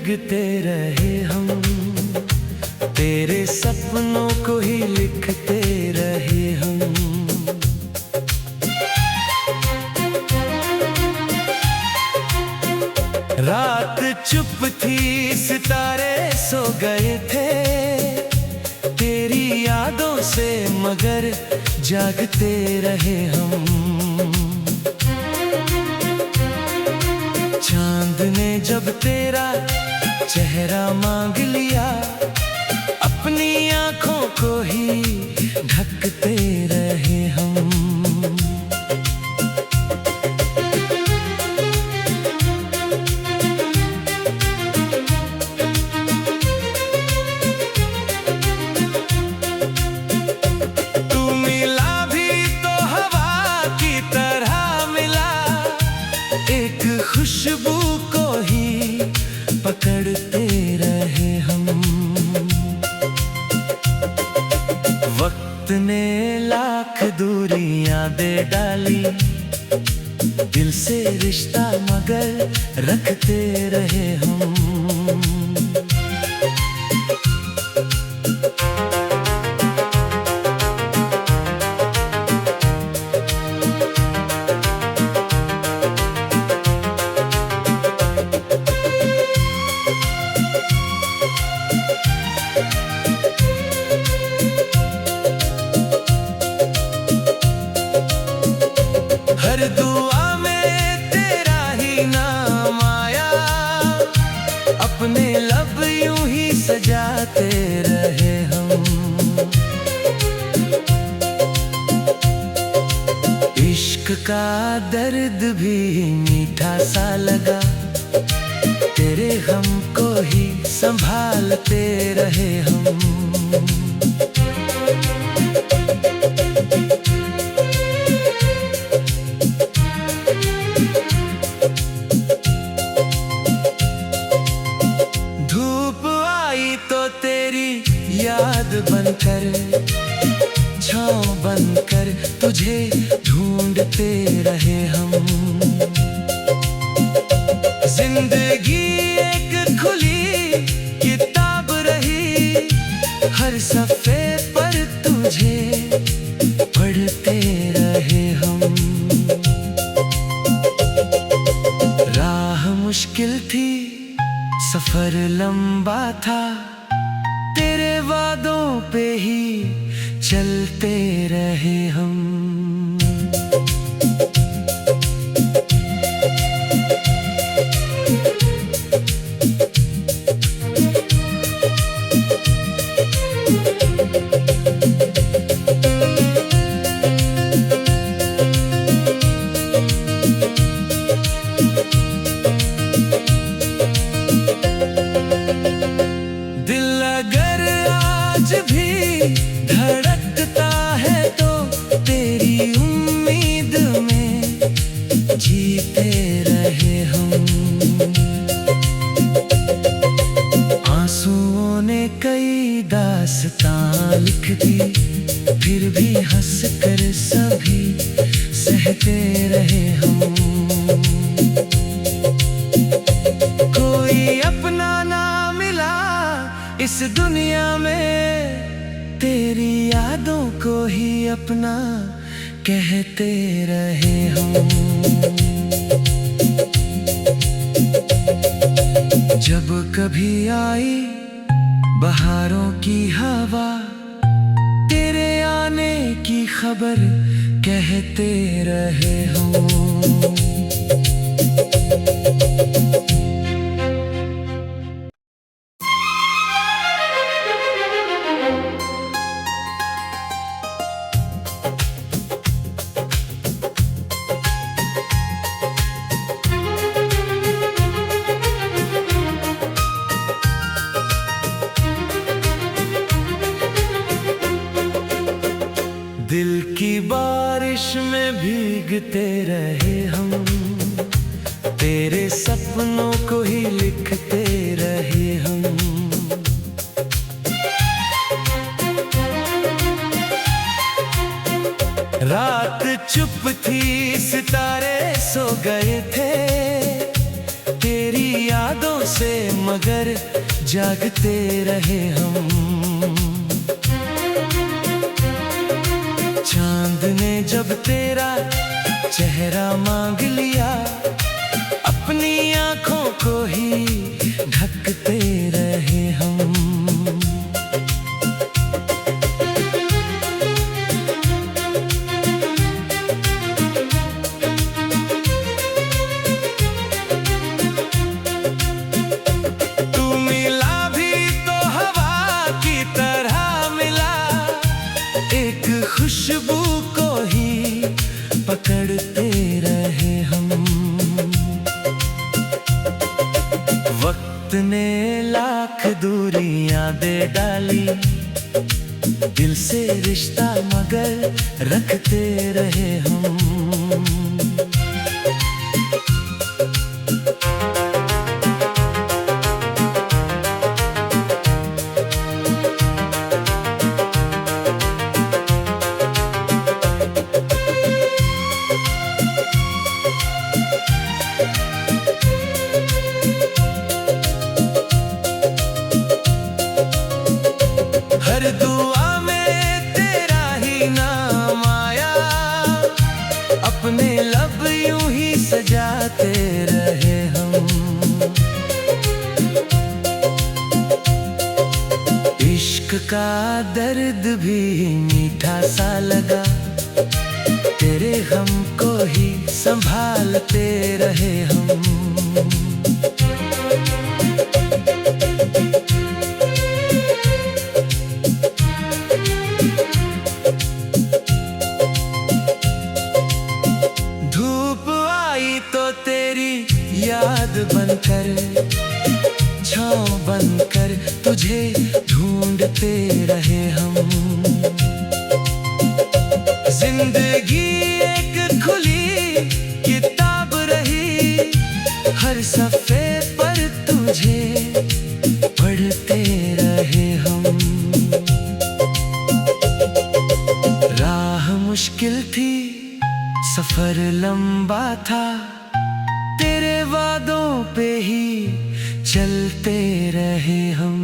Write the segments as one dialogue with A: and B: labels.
A: भीगते रहे हम, तेरे सपनों को ही लिखते रहे हम। रात चुप थी, सितारे सो गए थे, तेरी यादों से मगर जागते रहे हम। चांद ने जब तेरा चेहरा मांग लिया, अपनी आंखों को ही ढकते रहे हम। तू मिला भी तो हवा की तरह मिला, एक खुशबू को ही पकड़ते रहे हम। वक्त ने लाख दूरियां दे डाली, दिल से रिश्ता मगर रखते रहे हम। हर दुआ में तेरा ही नाम आया, अपने लब यूं ही सजाते रहे हम। इश्क का दर्द भी मीठा सा लगा, तेरे गम को ही संभालते रहे हम। तो तेरी याद बनकर, छाँव बनकर तुझे ढूंढते रहे हम। जिंदगी एक खुली किताब रही, हर सफ़े पर तुझे पढ़ते रहे हम। राह मुश्किल थी, सफर लंबा था, तेरे वादों पे ही चलते रहे हम। दिल अगर आज भी धड़कता है तो तेरी उम्मीद में जीते रहे हम। आंसुओं ने कई दास्तां लिख दी, फिर भी हंस कर सभी सहते रहे हम। कोई अपना ना मिला इस दुनिया में, तेरी यादों को ही अपना कहते रहे हम। जब कभी आई बहारों की हवा, तेरे आने की खबर कहते रहे हम। दिल की बारिश में भीगते रहे हम, तेरे सपनों को ही लिखते रहे हम। रात चुप थी, सितारे सो गए थे, तेरी यादों से मगर जागते रहे हम। चांद ने जब तेरा चेहरा मांग लिया, अपनी आंखों को ही ढकते रहे हम। तू मिला भी तो हवा की तरह मिला, एक खुशबू को ही पकड़ते रहे हम। वक्त ने लाख दूरियां दे डाली, दिल से रिश्ता मगर रखते रहे हम। हर दुआ में तेरा ही नाम आया, अपने लब यूं ही सजाते रहे हम। इश्क का दर्द भी मीठा सा लगा, तेरे हम को ही संभालते रहे हम। तो तेरी याद बनकर, छाँव बनकर तुझे ढूंढते रहे हम। जिंदगी एक खुली किताब रही, हर सफ़े पर तुझे पढ़ते रहे हम। राह मुश्किल थी, सफर लंबा था, तेरे वादों पे ही चलते रहे हम।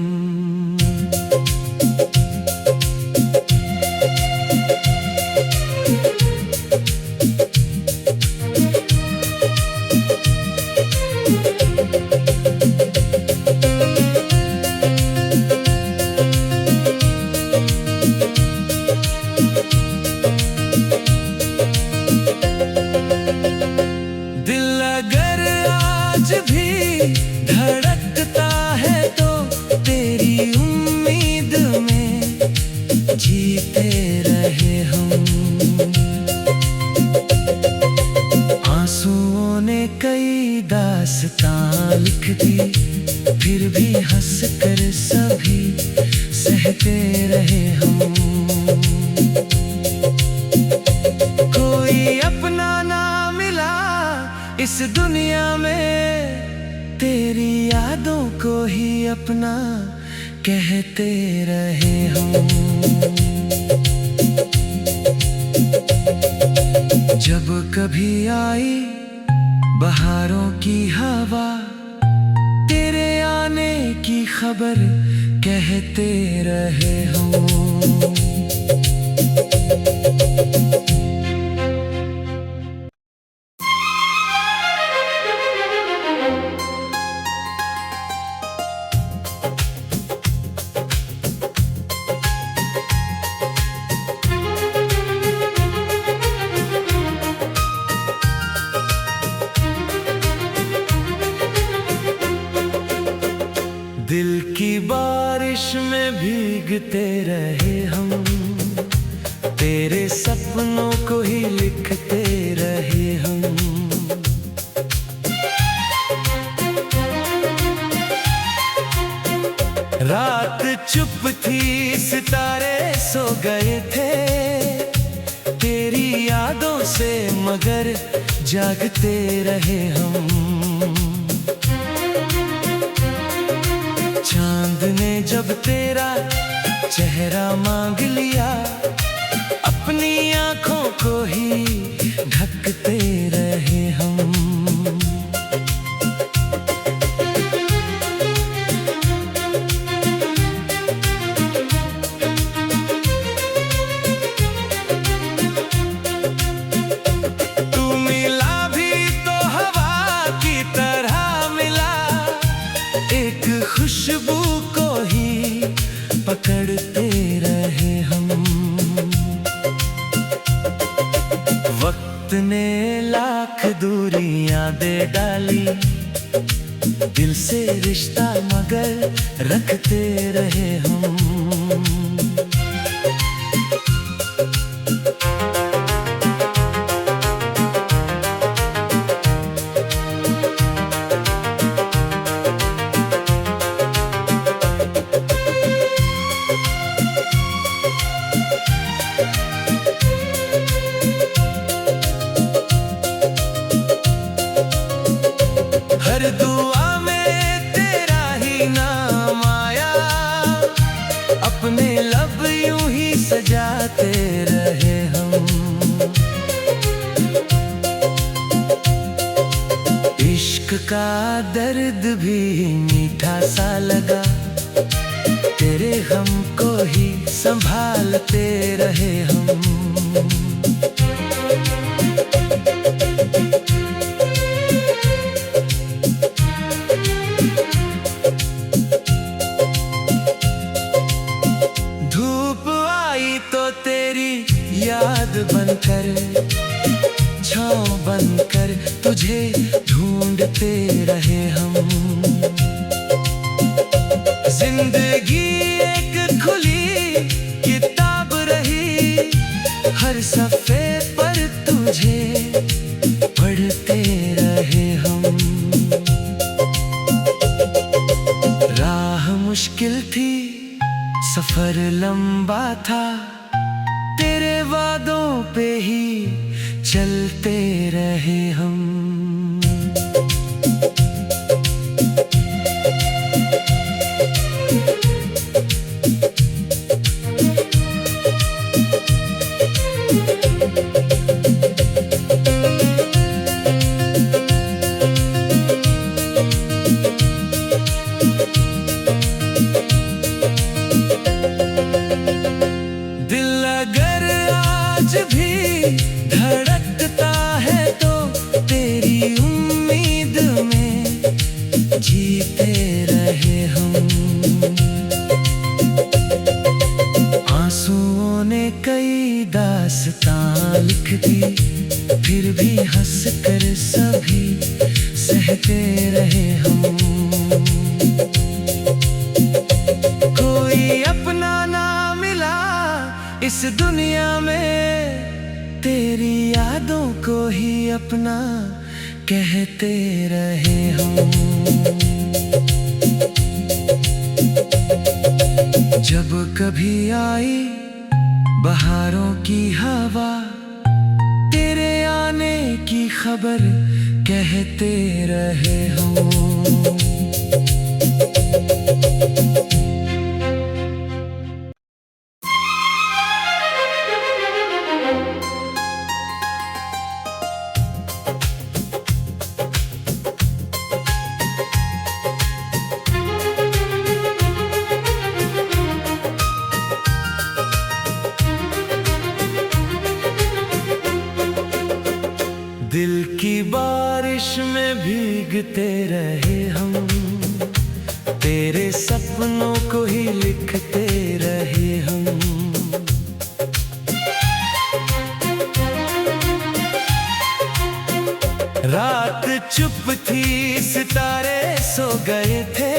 A: दिल अगर आज भी धड़कता है तो तेरी उम्मीद में जीते रहे हम। आंसुओं ने कई दास्तां लिख दी, फिर भी हंस कर सभी सहते रहे हम। कोई अपना ना मिला इस दुनिया में, तेरी यादों को ही अपना कहते रहे हम। जब कभी आई बहारों की हवा, तेरे आने की खबर कहते रहे हम। दिल की बारिश में भीगते रहे हम, तेरे सपनों को ही लिखते रहे हम। रात चुप थी, सितारे सो गए थे, तेरी यादों से मगर जागते रहे हम। चांद ने जब तेरा चेहरा मांग लिया, अपनी आंखों को ही ढकते रहे हम। वक्त ने लाख दूरियां दे डाली, दिल से रिश्ता मगर रखते रहे हम। हर दुआ में तेरा ही नाम आया, अपने लब यूं ही सजाते रहे हम। इश्क का दर्द भी मीठा सा लगा, तेरे गम को ही संभालते रहे हम। तो तेरी याद बनकर, छाँव बनकर तुझे ढूंढते रहे हम। जिंदगी एक खुली किताब रही, हर सफ़े पर तुझे पढ़ते रहे हम। राह मुश्किल थी, सफर लंबा था, तेरे वादों पे ही चलते रहे हम। भी धड़कता है तो तेरी उम्मीद में जीते रहे हम। आंसुओं ने कई दास्तां लिख दी, फिर भी हंस कर सभी सहते रहे हम। कोई अपना ना मिला इस दुनिया में, तेरी यादों को ही अपना कहते रहे हम। जब कभी आई बहारों की हवा, तेरे आने की खबर कहते रहे हम। दिल की बारिश में भीगते रहे हम, तेरे सपनों को ही लिखते रहे हम। रात चुप थी, सितारे सो गए थे,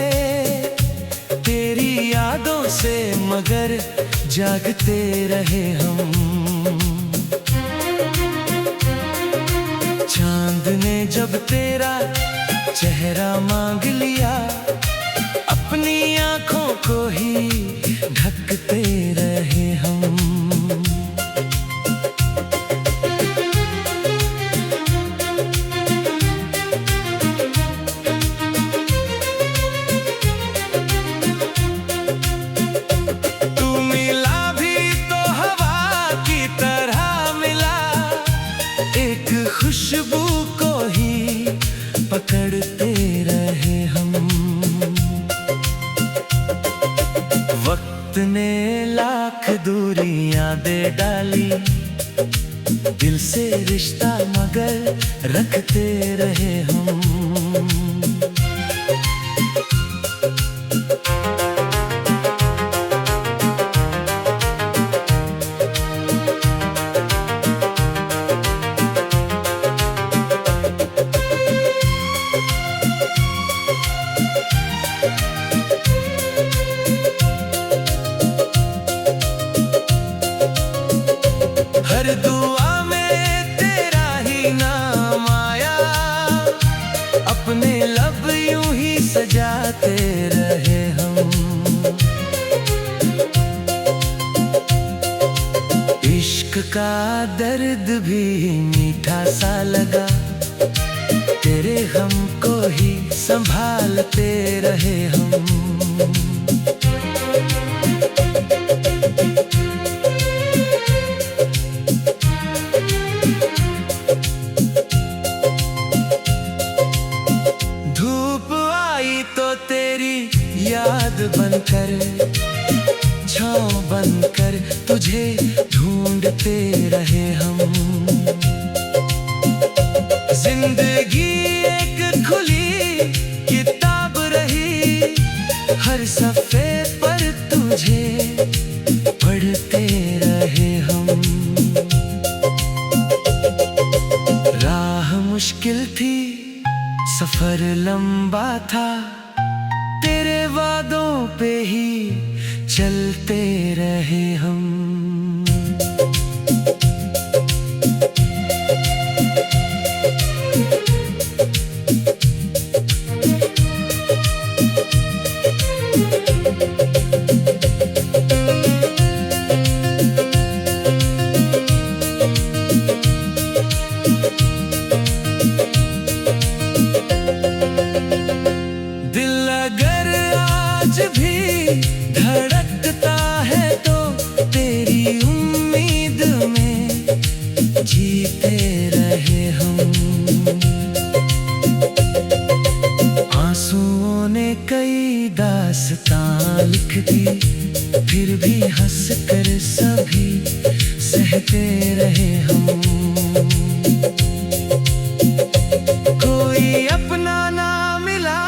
A: तेरी यादों से मगर जागते रहे हम। चांद ने जब तेरा चेहरा मांग लिया, अपनी आंखों को ही ढकते रहे हम। तू मिला भी तो हवा की तरह मिला, एक खुशबू को ही पकड़ते रहे हम। वक्त ने लाख दूरियां दे डाली, दिल से रिश्ता मगर रखते रहे हम। दुआ में तेरा ही नाम आया, अपने लब यूं ही सजाते रहे हम। इश्क का दर्द भी मीठा सा लगा, तेरे हमको ही संभालते रहे हम। धूप आई तो तेरी याद बनकर, छाँव बनकर तुझे ढूंढते रहे हम। जिंदगी एक खुली किताब रही, हर सफ़े पर तुझे पढ़ते रहे हम। राह मुश्किल थी, सफर लंबा था, तेरे वादों पे ही चलते रहे हम। दिल अगर आज भी धड़कता है तो तेरी उम्मीद में जीते रहे हम। आंसुओं ने कई दास्तां लिख दी, फिर भी हंस कर सभी सहते रहे हम। कोई अपना ना मिला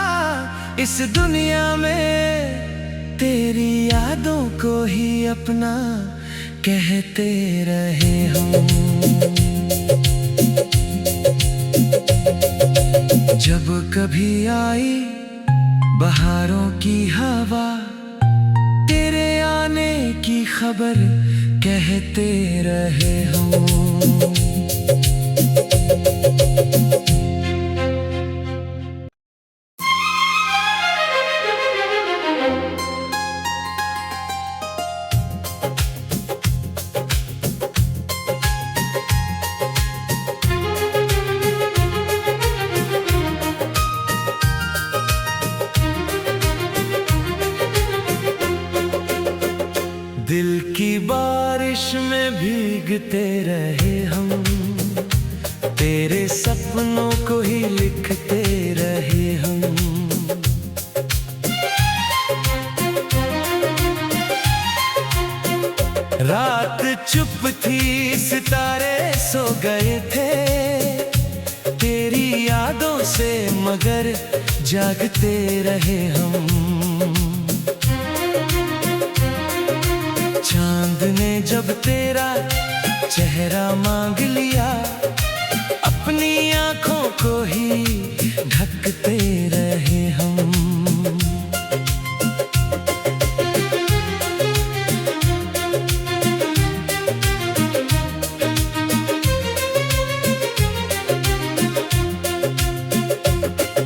A: इस दुनिया में, तेरी यादों को ही अपना कहते रहे हम। जब कभी आई बहारों की हवा, तेरे आने की खबर कहते रहे हम। दिल की बारिश में भीगते रहे हम, तेरे सपनों को ही लिखते रहे हम। रात चुप थी, सितारे सो गए थे, तेरी यादों से मगर जागते रहे हम। चांद ने जब तेरा चेहरा मांग लिया, अपनी आंखों को ही ढकते रहे हम।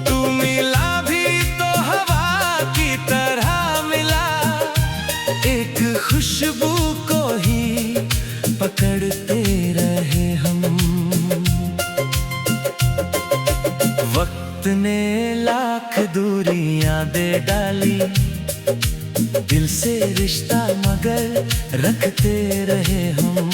A: तू मिला भी तो हवा की तरह मिला, एक खुशबू को ही पकड़ते रहे हम। वक्त ने लाख दूरियां दे डाली, दिल से रिश्ता मगर रखते रहे हम।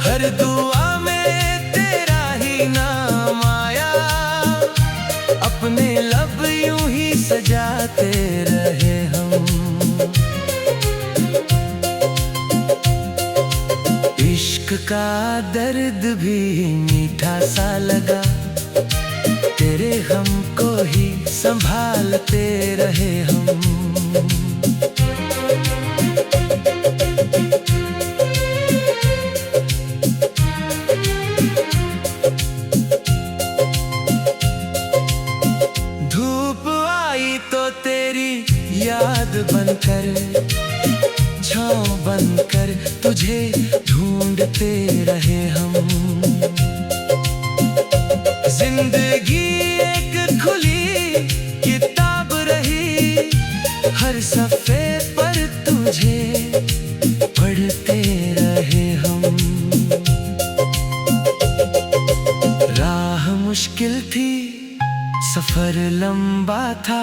A: हर दुआ में तेरा ही नाम आया, अपने लब यूं ही सजाते रहे हम। इश्क का दर्द भी मीठा सा लगा, तेरे हमको ही संभालते रहे हम। धूप आई तो तेरी याद बनकर, छाँव बनकर तुझे ढूंढते रहे हम। जिंदगी एक खुली किताब रही, हर सफ़े पर तुझे पढ़ते रहे हम। राह मुश्किल थी, सफ़र लंबा था,